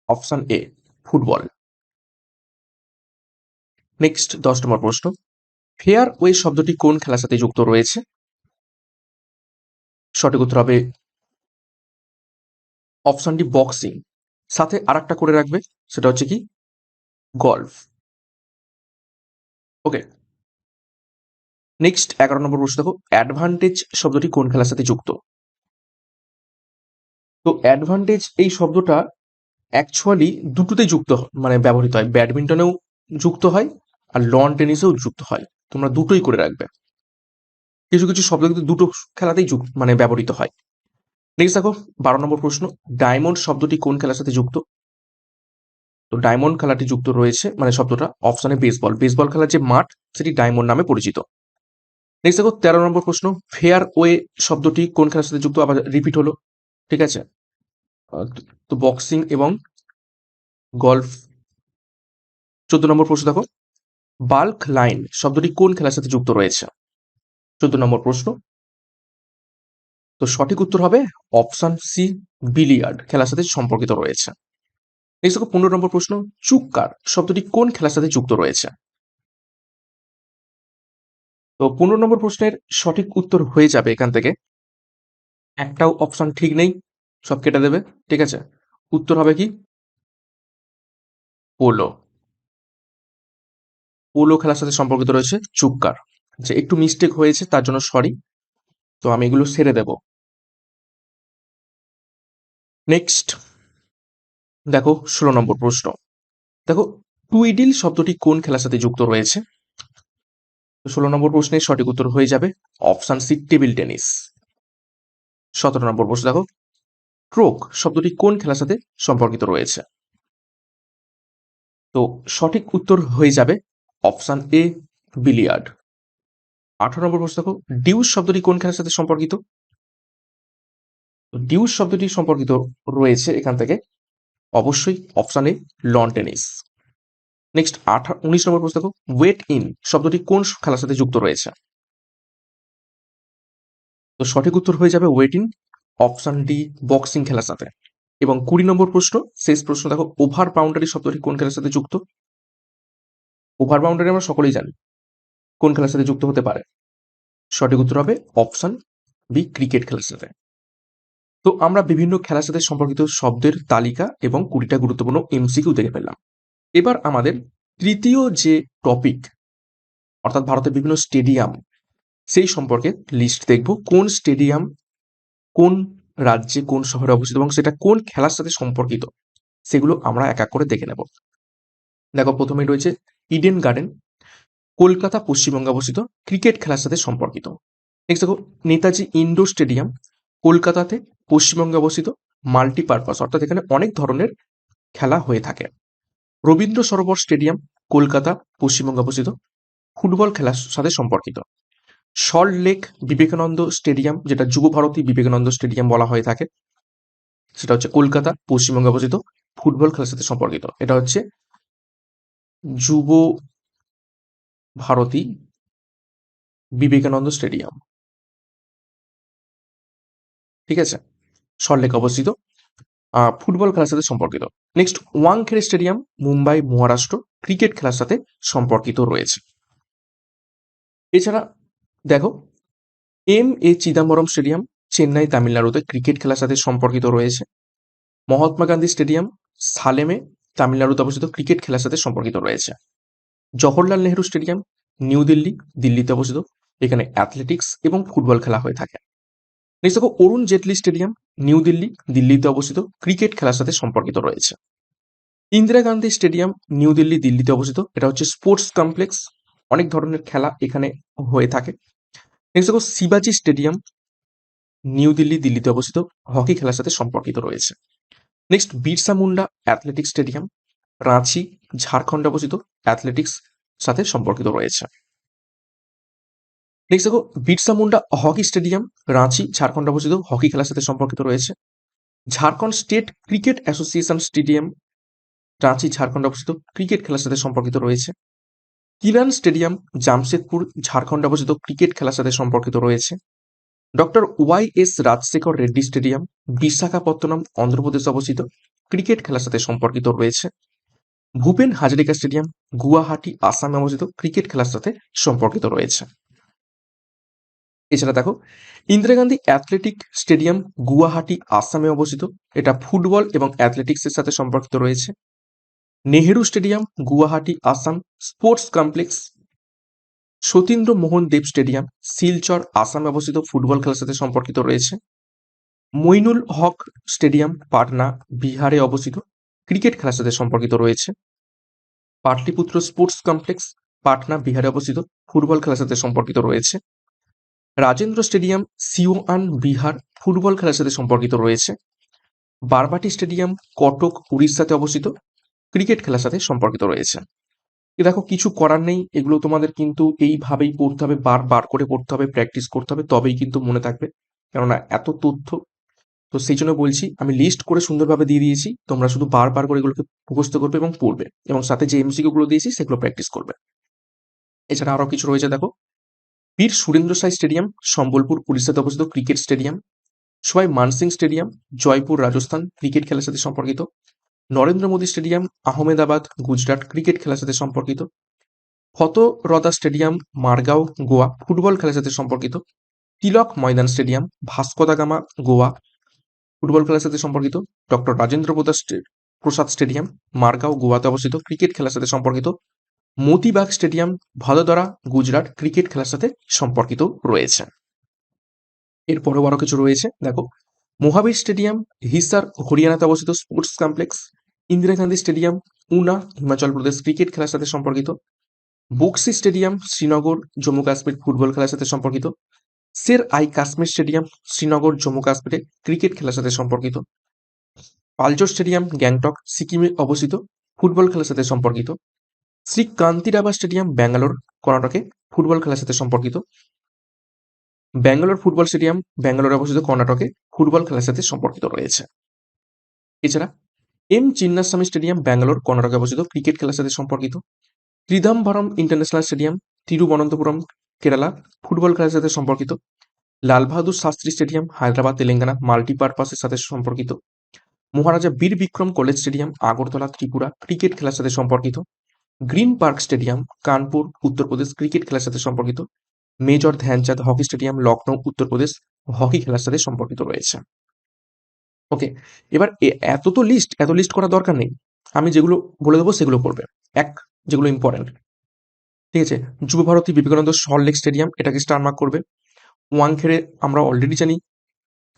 অপশন এ, ফুটবল। নেক্সট 10 নম্বর প্রশ্ন, ফেয়ার ওয়ে শব্দটি কোন খেলার সাথে যুক্ত রয়েছে। সঠিক উত্তর হবে অপশন ডি বক্সিং, সাথে আরেকটা করে রাখবে, সেটা হচ্ছে কি গলফ। ওকে, নেক্সট 11 নম্বর প্রশ্ন দেখো, অ্যাডভান্টেজ শব্দটি কোন খেলার সাথে যুক্ত? তো অ্যাডভান্টেজ এই শব্দটা অ্যাকচুয়ালি দুটোতেই যুক্ত মানে ব্যবহৃত হয়, ব্যাডমিন্টনেও যুক্ত হয় আর লন টেনিসেও যুক্ত হয়, তোমরা দুটোই করে রাখবে। কিছু কিছু শব্দ কিন্তু দুটো খেলাতেই মানে ব্যবহৃত হয়। নেক্সট দেখো 12 নম্বর প্রশ্ন, ডায়মন্ড শব্দটি কোন খেলার সাথে যুক্ত? তো ডায়মন্ড খেলাটি যুক্ত রয়েছে মানে শব্দটা অপশনে বেসবল, বেসবল খেলার যে মাঠ সেটি ডায়মন্ড নামে পরিচিত। নেক্সট দেখো 13 নম্বর প্রশ্ন, ফেয়ার ওয়ে শব্দটি কোন খেলার সাথে যুক্ত? আবার রিপিট হলো, ঠিক আছে। তো বক্সিং এবং গলফ। 14 নম্বর প্রশ্ন দেখো, বাল্ক লাইন শব্দটি কোন খেলার সাথে যুক্ত রয়েছে? 14 নম্বর প্রশ্ন, তো সঠিক উত্তর হবে অপশন সি, বিলিয়ার্ড খেলার সাথে সম্পর্কিত রয়েছে। নেক্সট দেখো 15 নম্বর প্রশ্ন, চুক্কার শব্দটি কোন খেলার সাথে যুক্ত রয়েছে? তো 15 নম্বর প্রশ্নের সঠিক উত্তর হয়ে যাবে এখান থেকে, একটাও অপশন ঠিক নেই, সব কেটে দেবে, ঠিক আছে। উত্তর হবে কি পোলো, পোলো খেলার সাথে সম্পর্কিত রয়েছে চুক্কার। যে একটু মিস্টেক হয়েছে তার জন্য সরি, তো আমি এগুলো সেরে দেব। নেক্সট দেখো 16 নম্বর প্রশ্ন, দেখো টুইডিল শব্দটি কোন খেলার সাথে যুক্ত রয়েছে? তো 16 নম্বর প্রশ্নের সঠিক উত্তর হয়ে যাবে অপশন সি, টেবিল টেনিস। 17 নম্বর প্রশ্ন দেখো, স্ট্রোক শব্দটি কোন খেলার সাথে সম্পর্কিত রয়েছে? তো সঠিক উত্তর হয়ে যাবে অপশন এ, বিলিয়ার্ড। 18 নম্বর প্রশ্ন দেখো, ডিউস শব্দটি কোন খেলার সাথে সম্পর্কিত? তো ডিউস শব্দটি সম্পর্কিত রয়েছে এখান থেকে অবশ্যই option A, loan tennis. Next 19 নম্বর প্রশ্ন দেখো, ওয়েট ইন শব্দটি কোন খেলার সাথে যুক্ত রয়েছে? তো সঠিক উত্তর হয়ে যাবে weigh in, option D, boxing খেলার সাথে। এবং 20 নম্বর প্রশ্ন, শেষ প্রশ্ন দেখো, ওভার বাউন্ডারি শব্দটি কোন খেলার সাথে যুক্ত? ওভার বাউন্ডারি আমরা সকলেই জানি কোন খেলার সাথে যুক্ত হতে পারে, সঠিক উত্তর হবে অপশন বি, ক্রিকেট খেলার সাথে। তো আমরা বিভিন্ন খেলার সাথে সম্পর্কিত শব্দের তালিকা এবং 20টা গুরুত্বপূর্ণ এমসিকিউ দেখে ফেললাম। এবার আমাদের তৃতীয় যে টপিক, অর্থাৎ ভারতের বিভিন্ন স্টেডিয়াম, সেই সম্পর্কে লিস্ট দেখব, কোন স্টেডিয়াম কোন রাজ্যে কোন শহরে অবস্থিত এবং সেটা কোন খেলার সাথে সম্পর্কিত, সেগুলো আমরা এক এক করে দেখে নেব। দেখো প্রথমেই রয়েছে ইডেন গার্ডেন, কলকাতা পশ্চিমবঙ্গে অবস্থিত, ক্রিকেট খেলার সাথে সম্পর্কিত। নেক্সট দেখো নেতাজি ইন্ডোর স্টেডিয়াম, কলকাতাতে, পশ্চিমবঙ্গে অবস্থিত, মাল্টিপারপাস অর্থাৎ এখানে অনেক ধরনের খেলা হয়ে থাকে। রবীন্দ্র সরোবর স্টেডিয়াম, কলকাতা, পশ্চিমবঙ্গে অবস্থিত, ফুটবল খেলার সাথে সম্পর্কিত। সল্ট লেক বিবেকানন্দ স্টেডিয়াম, যেটা যুব ভারতী বিবেকানন্দ স্টেডিয়াম বলা হয়ে থাকে, সেটা হচ্ছে কলকাতা, পশ্চিমবঙ্গে অবস্থিত, ফুটবল খেলার সাথে সম্পর্কিত। এটা হচ্ছে যুব ভারতী বিবেকানন্দ স্টেডিয়াম, ঠিক আছে, সল্টলেক অবস্থিত, ফুটবল খেলার সাথে সম্পর্কিত। Next Wankhede stadium, Mumbai, Maharashtra, cricket খেলার সাথে সম্পর্কিত রয়েছে। এছাড়া দেখো M A Chidambaram stadium, Chennai, তামিলনাড়ুতে, ক্রিকেট খেলার সাথে সম্পর্কিত রয়েছে। মহাত্মা গান্ধী স্টেডিয়াম, সালেমে, তামিলনাড়ুতে অবস্থিত, ক্রিকেট খেলার সাথে সম্পর্কিত রয়েছে। জওহরলাল নেহরু স্টেডিয়াম, নিউ দিল্লি, দিল্লিতে অবস্থিত, এখানে অ্যাথলেটিক্স এবং ফুটবল খেলা হয়ে থাকে। নেক্সট দেখো অরুণ জেটলি স্টেডিয়াম, নিউ দিল্লি, দিল্লিতে অবস্থিত, ক্রিকেট খেলার সাথে সম্পর্কিত রয়েছে। ইন্দিরা গান্ধী স্টেডিয়াম, নিউ দিল্লি, দিল্লিতে অবস্থিত, এটা হচ্ছে স্পোর্টস কমপ্লেক্স, অনেক ধরনের খেলা এখানে হয়ে থাকে। নেক্সট দেখো শিবাজি স্টেডিয়াম, নিউ দিল্লি, দিল্লিতে অবস্থিত, হকি খেলার সাথে সম্পর্কিত রয়েছে। Next Birsa Munda athletics stadium, Ranchi, ঝাড়খণ্ডে অবস্থিত, অ্যাথলেটিক্স সাথে সম্পর্কিত রয়েছে। নেক্সট দেখো বিরসা মুন্ডা হকি স্টেডিয়াম, রাঁচি, ঝাড়খণ্ডে অবস্থিত, হকি খেলার সাথে সম্পর্কিত রয়েছে। Jharkhand state cricket association stadium, Ranchi, ঝাড়খণ্ডে অবস্থিত, ক্রিকেট খেলার সাথে সম্পর্কিত রয়েছে। কিরান স্টেডিয়াম, জামশেদপুর, ঝাড়খণ্ডে অবস্থিত, ক্রিকেট খেলার সাথে সম্পর্কিত রয়েছে। Doctor Y S Rajasekhar Reddy stadium, Visakhapatnam, অন্ধ্রপ্রদেশে অবস্থিত, ক্রিকেট খেলার সাথে সম্পর্কিত রয়েছে। ভূপেন হাজারিকা স্টেডিয়াম, গুয়াহাটি, আসামে অবস্থিত, ক্রিকেট খেলার সাথে সম্পর্কিত রয়েছে। এছাড়া দেখো, ইন্দিরা গান্ধী অ্যাথলেটিক স্টেডিয়াম গুয়াহাটি আসামে অবস্থিত, এটা ফুটবল এবং অ্যাথলেটিক্সের সাথে সম্পর্কিত রয়েছে। Nehru stadium Guwahati Assam sports complex. Satindra Mohan Dev stadium Silchar আসামে অবস্থিত, ফুটবল খেলার সাথে সম্পর্কিত রয়েছে। মইনুল হক স্টেডিয়াম পাটনা বিহারে অবস্থিত, ক্রিকেট খেলার সাথে সম্পর্কিত রয়েছে। পাটলিপুত্র স্পোর্টস কমপ্লেক্স পাটনা বিহারে অবস্থিত, ফুটবল খেলার সাথে সম্পর্কিত রয়েছে। Rajendra stadium C1 Bihar, football খেলার সাথে সম্পর্কিত রয়েছে। বারবাটি স্টেডিয়াম কটক উড়িষ্যাতে অবস্থিত, ক্রিকেট খেলার সাথে সম্পর্কিত রয়েছে। দেখো, কিছু করার নেই, এগুলো তোমাদের কিন্তু এইভাবেই পড়তে হবে, বার করে পড়তে হবে, প্র্যাকটিস করতে হবে, তবেই কিন্তু মনে থাকবে, কেননা এত তথ্য। তো সেই জন্য বলছি, আমি লিস্ট করে সুন্দরভাবে দিয়ে দিয়েছি, তোমরা শুধু বার করে এগুলোকে মুখস্থ করবে এবং পড়বে, এবং সাথে যে এমসিকিউ গুলো দিয়েছি সেগুলো প্র্যাকটিস করবে। এছাড়া আরো কিছু রয়েছে, দেখো, বীর সুরেন্দ্র সাই স্টেডিয়াম সম্বলপুর উড়িষ্যাতে অবস্থিত, ক্রিকেট স্টেডিয়াম। সবাই মানসিং স্টেডিয়াম জয়পুর রাজস্থান, ক্রিকেট খেলার সাথে সম্পর্কিত। নরেন্দ্র মোদী স্টেডিয়াম আহমেদাবাদ গুজরাট, ক্রিকেট খেলার সাথে সম্পর্কিত। ফতরদা স্টেডিয়াম মারগাঁও গোয়া, ফুটবল খেলার সাথে সম্পর্কিত। তিলক ময়দান স্টেডিয়াম ভাস্কো দা গামা গোয়া, ফুটবল খেলার সাথে সম্পর্কিত। ডক্টর রাজেন্দ্র প্রসাদ স্টেডিয়াম মারগাঁও গোয়াতে অবস্থিত, ক্রিকেট খেলার সাথে সম্পর্কিত। মতিবাগ স্টেডিয়াম ভাদোদরা গুজরাট, ক্রিকেট খেলার সাথে সম্পর্কিত রয়েছে। এরপরেও আরো কিছু রয়েছে, দেখো, মহাবীর স্টেডিয়াম হিসার হরিয়ানাতে অবস্থিত, sports complex. Indira Gandhi stadium Una Himachal Pradesh, cricket খেলার সাথে সম্পর্কিত। বক্সি স্টেডিয়াম শ্রীনগর জম্মু কাশ্মীর, ফুটবল খেলার সাথে সম্পর্কিত। শের আই কাশ্মীর স্টেডিয়াম শ্রীনগর জম্মু কাশ্মীরে, ক্রিকেট খেলার সাথে সম্পর্কিত। পালজোর স্টেডিয়াম গ্যাংটক সিকিমে অবস্থিত, ফুটবল খেলার সাথে সম্পর্কিত। শ্রী কান্তিরাবা স্টেডিয়াম ব্যাঙ্গালোর কর্ণাটকে, ফুটবল খেলার সাথে সম্পর্কিত। ব্যাঙ্গালোর ফুটবল স্টেডিয়াম ব্যাঙ্গালোরে অবস্থিত, কর্ণাটকে, ফুটবল খেলার সাথে সম্পর্কিত রয়েছে। এছাড়া এম চিন্নাস্বামী স্টেডিয়াম ব্যাঙ্গালোর কর্ণাটকে অবস্থিত, ক্রিকেট খেলার সাথে সম্পর্কিত। ত্রিদাম্বরম international stadium Thiruvananthapuram Kerala, football খেলার সাথে সম্পর্কিত। লাল বাহাদুর শাস্ত্রী স্টেডিয়াম হায়দ্রাবাদ তেলেঙ্গানা, মাল্টিপারপাসের সাথে সম্পর্কিত। Maharaja Bir Bikram college stadium Agartala Tripura, cricket খেলার সাথে সম্পর্কিত। Green park stadium Kanpur Uttar Pradesh, cricket খেলার সাথে সম্পর্কিত। Major Dhyan Chand hockey stadium Lucknow Uttar Pradesh, hockey খেলার সাথে সম্পর্কিত রয়েছে। ওকে, এবার এত লিস্ট করার দরকার নেই, আমি যেগুলো বলে দেবো সেগুলো করবে। এক, যেগুলো ইম্পর্টেন্ট, ঠিক আছে, যুব ভারতী বিবেকানন্দ সল্টলেক স্টেডিয়াম, এটাকে স্টার মার্ক করবে। ওয়াংখেড়ে আমরা অলরেডি জানি,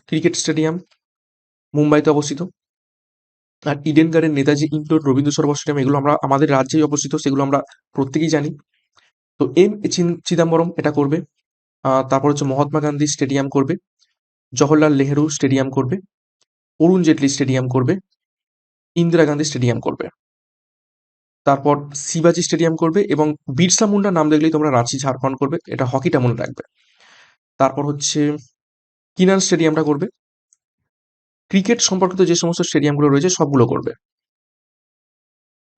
ক্রিকেট স্টেডিয়াম মুম্বাইতে অবস্থিত। আর Eden garden Netaji indoor Rabindra Sarobar stadium, এগুলো আমরা আমাদের রাজ্যেই অবস্থিত, সেগুলো আমরা প্রত্যেকেই জানি। তো এম চিদাম্বরম এটা করবে। তারপর হচ্ছে মহাত্মা গান্ধী স্টেডিয়াম করবে, জওহরলাল নেহেরু স্টেডিয়াম করবে, অরুণ জেটলি স্টেডিয়াম করবে, ইন্দিরা গান্ধী স্টেডিয়াম করবে। তারপর শিবাজি স্টেডিয়াম করবে, এবং বিরসা মুন্ডা নাম দেখলেই তোমরা রাঁচি ঝাড়খণ্ড করবে, এটা হকিটা মনে রাখবে। তারপর হচ্ছে কিনান স্টেডিয়ামটা করবে। ক্রিকেট সম্পর্কিত যে সমস্ত স্টেডিয়ামগুলো রয়েছে সবগুলো করবে।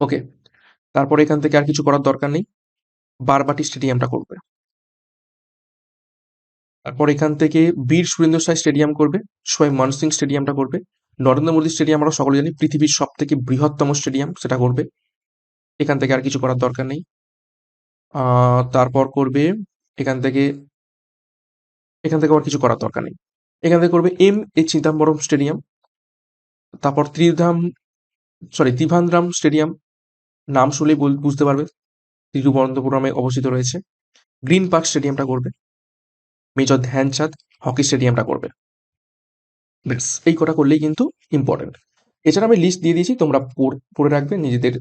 ওকে, তারপর এখান থেকে আর কিছু করার দরকার নেই, বারবাটি স্টেডিয়ামটা করবে। তারপর এখান থেকে বীর সুরেন্দ্র সাই স্টেডিয়াম করবে, সোয়াই মানসিং স্টেডিয়ামটা করবে। নরেন্দ্র মোদী স্টেডিয়াম আমরা সকলে জানি পৃথিবীর সব থেকে বৃহত্তম স্টেডিয়াম, সেটা করবে। এখান থেকে আর কিছু করার দরকার নেই। তারপর করবে এখান থেকে আর কিছু করার দরকার নেই। এখান থেকে করবে এম এ চিদম্বরম স্টেডিয়াম। তারপর ত্রিভান্দ্রাম স্টেডিয়াম, নাম শুনলেই বুঝতে পারবে তিরুবনন্তপুরমে অবস্থিত রয়েছে। গ্রিন পার্ক স্টেডিয়ামটা করবে। মেজর ধ্যানচাঁদ হকি স্টেডিয়ামটা করবে। ব্যাস, এই কটা করলেই কিন্তু ইম্পর্টেন্ট। এছাড়া আমি লিস্ট দিয়ে দিয়েছি, তোমরা পড়ে রাখবে নিজেদের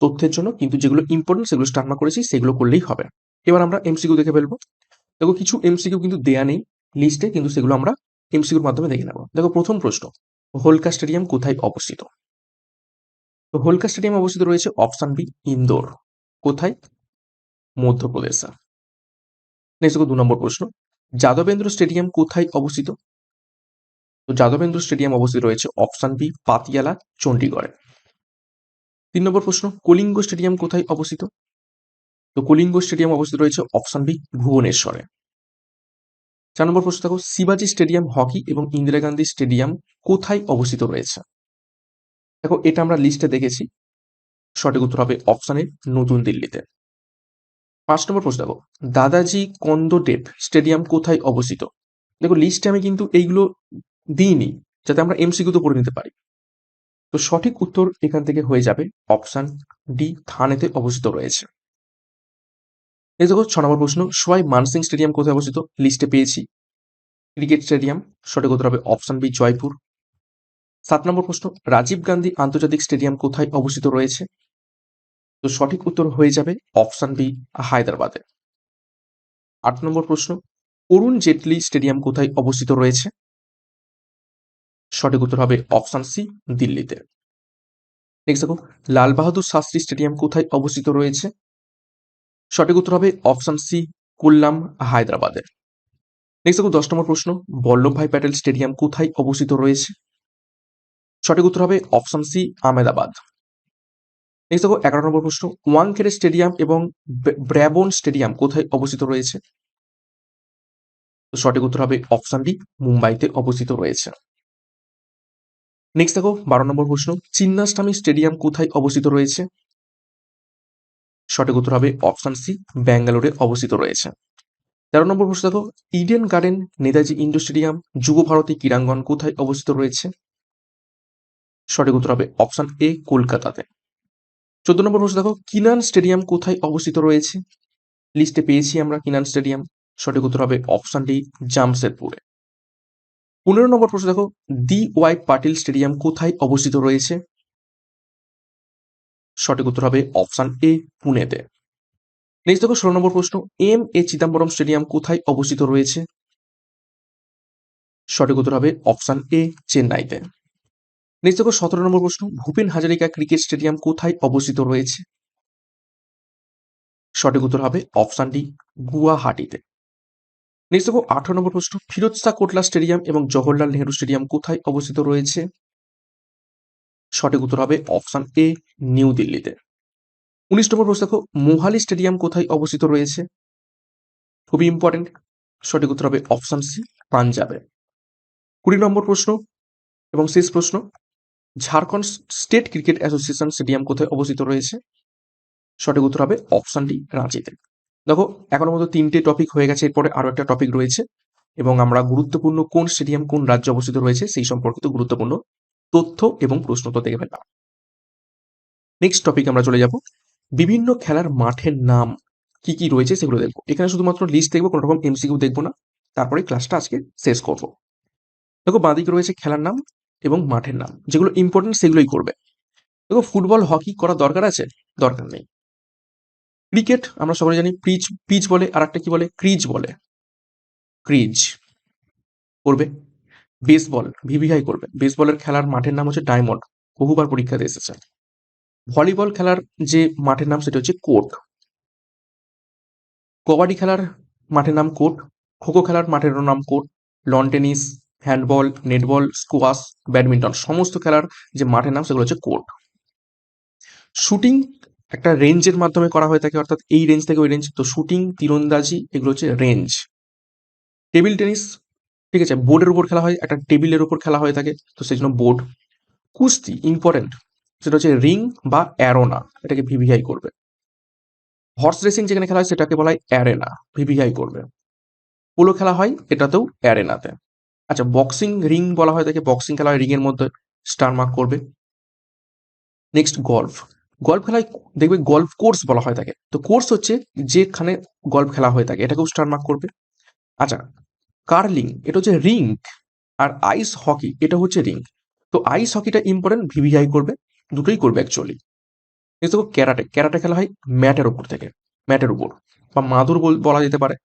তথ্যের জন্য, কিন্তু যেগুলো ইম্পর্টেন্ট সেগুলো স্টার মার্ক করেছি, সেগুলো করলেই হবে। এবার আমরা এমসিকিউ দেখে ফেলবো। দেখো, কিছু এমসিকিউ কিন্তু দেয়া নেই লিস্টে, কিন্তু সেগুলো আমরা এমসিকিউর মাধ্যমে দেখে নেব। দেখো, প্রথম প্রশ্ন, হোলকা স্টেডিয়াম কোথায় অবস্থিত? তো হোলকা স্টেডিয়াম অবস্থিত রয়েছে অপশন বি ইন্দোর। কোথায়? মধ্যপ্রদেশে। নেক্সট দেখো 2 নম্বর প্রশ্ন, যাদবেন্দ্র স্টেডিয়াম কোথায় অবস্থিত? তো যাদবেন্দ্র স্টেডিয়াম অবস্থিত রয়েছে অপশন বি পাতিয়ালা চণ্ডীগড়ে। 3 নম্বর প্রশ্ন, কলিঙ্গ স্টেডিয়াম কোথায় অবস্থিত? তো কলিঙ্গ স্টেডিয়াম অবস্থিত রয়েছে অপশন বি ভুবনেশ্বরে। 4 নম্বর প্রশ্ন, দেখো, শিবাজি স্টেডিয়াম হকি এবং ইন্দিরা গান্ধী স্টেডিয়াম কোথায় অবস্থিত রয়েছে? দেখো, এটা আমরা লিস্টে দেখেছি, সঠিক উত্তর হবে অপশন এ নতুন দিল্লিতে। 5 নম্বর প্রশ্ন দেখো, দাদাজি কন্দদেব স্টেডিয়াম কোথায় অবস্থিত? দেখো লিস্টে আমি কিন্তু এইগুলো দিইনি, যাতে আমরা এমসিকিউ পড়ে নিতে পারি। তো সঠিক উত্তর এখান থেকে হয়ে যাবে অপশন ডি, থানেতে অবস্থিত রয়েছে। এই দেখো 6 নম্বর প্রশ্ন, সোয়াই মানসিং স্টেডিয়াম কোথায় অবস্থিত? লিস্টে পেয়েছি ক্রিকেট স্টেডিয়াম, সঠিক উত্তর হবে অপশন বি, জয়পুর। 7 নম্বর প্রশ্ন, রাজীব গান্ধী আন্তর্জাতিক স্টেডিয়াম কোথায় অবস্থিত রয়েছে? তো সঠিক উত্তর হয়ে যাবে অপশন বি, হায়দ্রাবাদে। 8 নম্বর প্রশ্ন, অরুণ জেটলি স্টেডিয়াম কোথায় অবস্থিত রয়েছে? সঠিক উত্তর হবে অপশন সি, দিল্লিতে। নেক্সট দেখো, লাল বাহাদুর শাস্ত্রী স্টেডিয়াম কোথায় অবস্থিত রয়েছে? সঠিক উত্তর হবে অপশন সি, কোল্লাম, হায়দ্রাবাদে। নেক্সট দেখো 10 নম্বর প্রশ্ন, বল্লভভাই প্যাটেল স্টেডিয়াম কোথায় অবস্থিত রয়েছে? সঠিক উত্তর হবে অপশন সি, আহমেদাবাদ। নেক্সট দেখো 11 নম্বর প্রশ্ন, ওয়াংখেড়ে স্টেডিয়াম এবং ব্র্যাবন স্টেডিয়াম কোথায় অবস্থিত রয়েছে? তো সঠিক উত্তর হবে অপশন ডি, মুম্বাইতে অবস্থিত রয়েছে। নেক্সট দেখো 12 নম্বর প্রশ্ন, চিন্নাস্বামী স্টেডিয়াম কোথায় অবস্থিত রয়েছে? সঠিক উত্তর হবে অপশন সি, ব্যাঙ্গালোরে অবস্থিত রয়েছে। 13 নম্বর প্রশ্ন দেখো, Eden garden Netaji indoor stadium যুব ভারতী ক্রীড়াঙ্গন কোথায় অবস্থিত রয়েছে? সঠিক উত্তর হবে অপশন এ, কলকাতাতে। 14 নম্বর প্রশ্ন দেখো, কিনান স্টেডিয়াম কোথায় অবস্থিত রয়েছে? লিস্টে পেয়েছি আমরা কিনান স্টেডিয়াম, সঠিক উত্তর হবে অপশন ডি, জামশেদপুরে। 15 নম্বর প্রশ্ন দেখো, ডি ওয়াই পাটিল স্টেডিয়াম কোথায় অবস্থিত রয়েছে? সঠিক উত্তর হবে অপশন এ, পুনেতে। নেক্সট দেখো 16 নম্বর প্রশ্ন, এম এ চিদম্বরম স্টেডিয়াম কোথায় অবস্থিত রয়েছে? সঠিক উত্তর হবে অপশন এ, চেন্নাইতে। নেক্সট দেখো 17 নম্বর প্রশ্ন, ভূপেন হাজারিকা ক্রিকেট স্টেডিয়াম কোথায় অবস্থিত রয়েছে? সঠিক উত্তর হবে অপশন ডি, গুয়াহাটিতে। নেক্সট দেখো 18 নম্বর প্রশ্ন, ফিরোজ শাহ কোটলা স্টেডিয়াম এবং জওহরলাল নেহরু স্টেডিয়াম কোথায় অবস্থিত রয়েছে? সঠিক উত্তর হবে অপশন এ, নিউ দিল্লিতে। 19 নম্বর প্রশ্ন দেখো, মোহালি স্টেডিয়াম কোথায় অবস্থিত রয়েছে? খুবই ইম্পর্টেন্ট, সঠিক উত্তর হবে অপশন সি, পাঞ্জাবে। 20 নম্বর প্রশ্ন এবং শেষ প্রশ্ন, Jharkhand state cricket association stadium কোথায় অবস্থিত রয়েছে? সঠিক উত্তর হবে অপশন ডি, রাঁচিতে। দেখো এখনো মতো 3টে টপিক হয়ে গেছে, এরপরে আরো একটা টপিক রয়েছে এবং আমরা গুরুত্বপূর্ণ কোন স্টেডিয়াম কোন রাজ্যে অবস্থিত রয়েছে সেই সম্পর্কিত গুরুত্বপূর্ণ তথ্য এবং প্রশ্ন তো দেখে ফেললাম। নেক্সট টপিক আমরা চলে যাব, বিভিন্ন খেলার মাঠের নাম কি কি রয়েছে সেগুলো দেখবো। এখানে শুধুমাত্র লিস্ট দেখবো, কোনো রকম এমসিকিউ দেখবো না, তারপরে ক্লাসটা আজকে শেষ করব। দেখো বাঁদিকে রয়েছে খেলার নাম এবং মাঠের নাম, যেগুলো ইম্পর্টেন্ট সেগুলোই করবে। দেখো ফুটবল হকি করার দরকার আছে? দরকার নেই। ক্রিকেট আমরা সকলে জানি পিচ, পিচ বলে, আর একটা কি বলে, ক্রিজ বলে, ক্রিজ করবে। বেসবল ভিভিআই করবে, বেসবলের খেলার মাঠের নাম হচ্ছে ডায়মন্ড, বহুবার পরীক্ষাতে এসেছে। ভলিবল খেলার যে মাঠের নাম সেটা হচ্ছে কোর্ট। কবাডি খেলার মাঠের নাম কোর্ট, খোখো খেলার মাঠের নাম court, loan tennis, handball, netball, squash, badminton সমস্ত খেলার যে মাঠের নাম সেগুলো হচ্ছে কোর্ট। শুটিং একটা রেঞ্জের মাধ্যমে করা হয়ে থাকে, অর্থাৎ এই রেঞ্জ থেকে ওই রেঞ্জ, তো শুটিং, তীরন্দাজি এগুলো হচ্ছে রেঞ্জ। টেবিল টেনিস, ঠিক আছে, বোর্ডের উপর খেলা হয়, একটা টেবিলের উপর খেলা হয়ে থাকে, তো সেই জন্য বোর্ড। কুস্তি ইম্পর্টেন্ট, সেটা হচ্ছে রিং বা অ্যারোনা, এটাকে ভিভিআই করবে। হর্স রেসিং যেখানে খেলা হয় সেটাকে বলা হয় অ্যারেনা, ভিভিআই করবে। পোলো খেলা হয় এটাতেও অ্যারেনাতে। আচ্ছা, বক্সিং রিং বলা হয় তাকে, বক্সিং খেলা হয় রিং এর মধ্যে, স্টার মার্ক করবে। নেক্সট গল্ফ, গল্ফ খেলায় দেখবে গল্ফ কোর্স বলা হয় তাকে, তো কোর্স হচ্ছে যেখানে গল্ফ খেলা হয়ে থাকে, এটাকেও স্টার মার্ক করবে। আচ্ছা, কার্লিং এটা হচ্ছে রিং, আর আইস হকি এটা হচ্ছে রিং, তো আইস হকিটা ইম্পর্টেন্ট, ভিভিআই করবে, দুটোই করবে অ্যাকচুয়ালি। নেক্সট দেখো ক্যারাটে, ক্যারাটে খেলা হয় ম্যাটের উপর থেকে, ম্যাটের উপর বা মাদুর বলা যেতে পারে,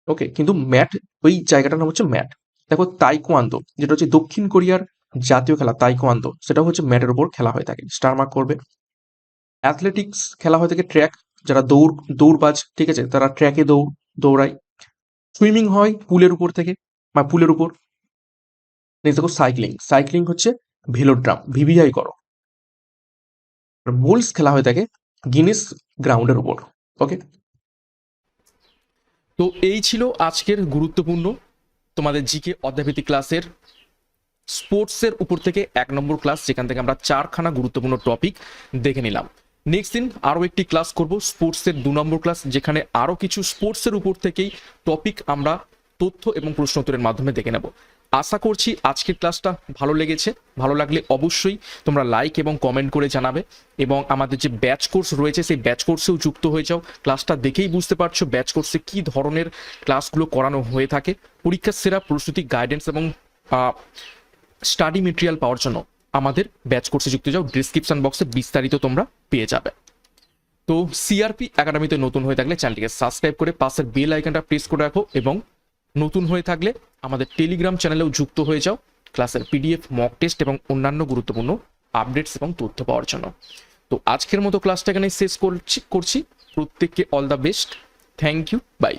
ওকে, কিন্তু ম্যাট ওই জায়গাটার নাম হচ্ছে ম্যাট। দেখো তাইকোয়ান্দো যেটা হচ্ছে দক্ষিণ কোরিয়ার জাতীয় খেলা, তাইকোয়ান্দো সেটা হচ্ছে ম্যাটের উপর খেলা হয়ে থাকে, স্টার মার্ক করবে। অ্যাথলেটিক্স খেলা হয়ে থাকে ট্র্যাক, যারা দৌড়বাজ, ঠিক আছে, তারা ট্র্যাকে দৌড়ায়। সুইমিং হয় পুলের উপর থেকে বা পুলের উপর। নেক্সট দেখো সাইক্লিং, সাইক্লিং হচ্ছে ভেলোড্রাম, ভিভিআই করো। বোলস খেলা হয়ে থাকে গিনেস গ্রাউন্ডের উপর, ওকে। তো এই ছিল আজকের গুরুত্বপূর্ণ তোমাদের জিকে অধ্যায়ভিত্তিক ক্লাসের স্পোর্টসের উপর থেকে 1 নম্বর ক্লাস, যেখান থেকে আমরা 4খানা গুরুত্বপূর্ণ টপিক দেখে নিলাম। নেক্সট দিন আরও একটি ক্লাস করব স্পোর্টসের 2 নম্বর ক্লাস, যেখানে আরও কিছু স্পোর্টসের উপর থেকেই টপিক আমরা তথ্য এবং প্রশ্ন উত্তরের মাধ্যমে দেখে নেব। আশা করছি আজকের ক্লাসটা ভালো লেগেছে। ভালো লাগলে অবশ্যই তোমরা লাইক এবং কমেন্ট করে জানাবে, এবং আমাদের যে ব্যাচ কোর্স রয়েছে সেই ব্যাচ কোর্সেও যুক্ত হয়ে যাও। ক্লাসটা দেখেই বুঝতে পারছো ব্যাচ কোর্সে কী ধরনের ক্লাসগুলো করানো হয়ে থাকে। পরীক্ষার সেরা প্রস্তুতি, গাইডেন্স এবং স্টাডি মেটেরিয়াল পাওয়ার জন্য আমাদের ব্যাচ কোর্সে যুক্ত যাও। ডিসক্রিপশন বক্সে বিস্তারিত তোমরা পেয়ে যাবে। তো সিআরপি একাডেমিতে নতুন হয়ে থাকলে চ্যানেলটিকে সাবস্ক্রাইব করে পাশের বেল আইকনটা প্রেস করে রাখো, এবং নতুন হয়ে থাকলে আমাদের টেলিগ্রাম চ্যানেলেও যুক্ত হয়ে যাও ক্লাসের পিডিএফ, মক টেস্ট এবং অন্যান্য গুরুত্বপূর্ণ আপডেটস এবং তথ্য পাওয়ার জন্য। তো আজকের মতো ক্লাসটা এখানে শেষ করছি। প্রত্যেককে all the best. Thank you, by.